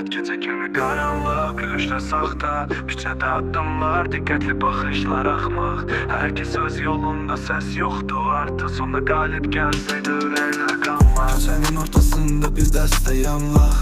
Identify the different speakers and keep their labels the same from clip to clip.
Speaker 1: Hayat gece kimi karanlık, gülüşler saxta. Küçədə addımlar, diqqətli baxışlar axmaq. Herkes öz yolunda, ses yoktu artık. Sonunda qalib gəlsəydə ürəklər qanmaz.
Speaker 2: Küçənin ortasında bir dəstə yanlaq.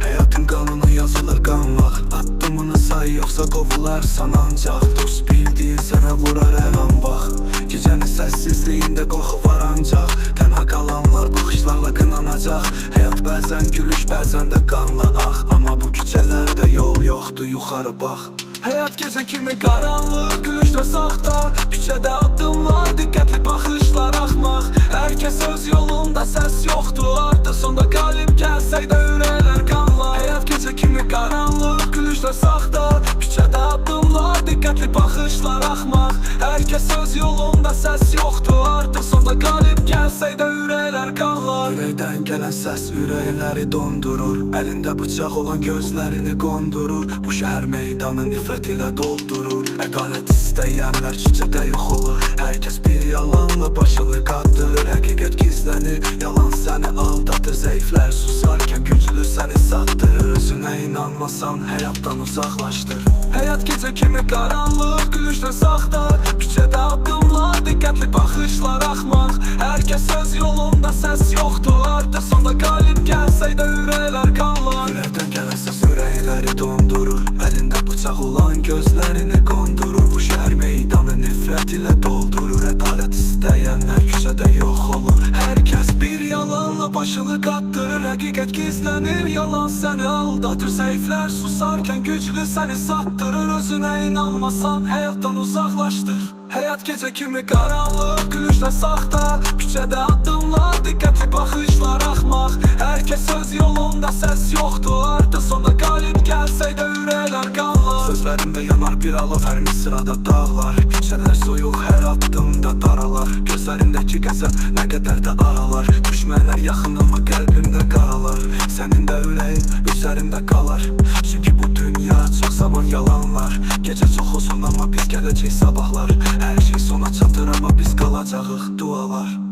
Speaker 2: Həyatın qanunu yazılır qanlaq. Addımını say, yoxsa qovularsan ancaq. Dost bildiyin sənə vurar hər an bax. Gecənin səssizliyində qorxu var ancaq. Tənha qalanlar baxışlarla qınanacaq. Həyat bəzən gülüş, bəzən də qanla ax. Amma bu küçələrdə yol yoxdur, yuxarı bax. Həyat gecə kimi qaranlıq, gülüşlər saxta. Küçədə addımlar, diqqətli baxışlar axmaq. Herkes öz yolunda, səs yoxdur artıq. Sonda qalib gəlsəkdə ürəklər qanlar. Həyat gecə kimi qaranlıq, gülüşlər saxta. Küçədə addımlar, diqqətli baxışlar axmaq. Herkes öz yolunda, səs yoxdur artıq. Sonda qalib gəlsəkdə ürəklər qanlar. Ürəkdən gələn səs ürəkləri dondurur. Əlində bıçaq olan gözlərini qondurur. Bu şəhər meydanı nifrət ilə doldurur. Ədalət istəyənlər küçədə yox olur. Hər kəs bir yalanla başını qatdırır. Həqiqət gizlənir, yalan səni aldatır. Zəiflər susarkən güclü səni satdırır. Özünə inanmasan həyatdan uzaqlaşdır. Həyat gecə kimi qaranlıq, gülüşlər saxta. Küçədə addımlar, diqqətli baxışlar axmaq. Hər kəs öz yolunda, səs yoxdur artıq. Sonda qalib gəlsəkdə ürəklər qanlar. Ürəkdən gələn səs ürəkləri dondurur. Əlində bıçaq olan gözlərini qondurur. Bu şəhər meydanı nifrət ilə doldurur. Ədalət istəyənlər küçədə yox olur. Hər kəs bir yalanla başını qatdırır. Həqiqət gizlənir, yalan səni aldatır. Zəiflər susarkən güclü səni satdırır. Özünə inanmasan həyatdan uzaqlaşdır. Həyat gecə kimi qaranlıq, gülüşlər saxta. Küçədə addımlar, diqqətli baxışlar axmaq. Hər kəs öz yolunda, səs yoxdur artıq. Sonda qalib gəlsəkdə ürəklər qanlar. Sözlərimdə yanar bir alov, hər misrada dağlar. Küçələr soyuq, hər addımda daralar. Gözlərindəki qəzəb nə qədər də aralar. Düşmənlər yaxın amma qəlbimdə qaralar. Sənin də ürəyin üzərində qalar. Çünki bu dünya çox zaman yalanlar. Gecə çox uzun amma biz gələcək sabahlar. Hər şey sona çatır amma biz qalacağıq dualar.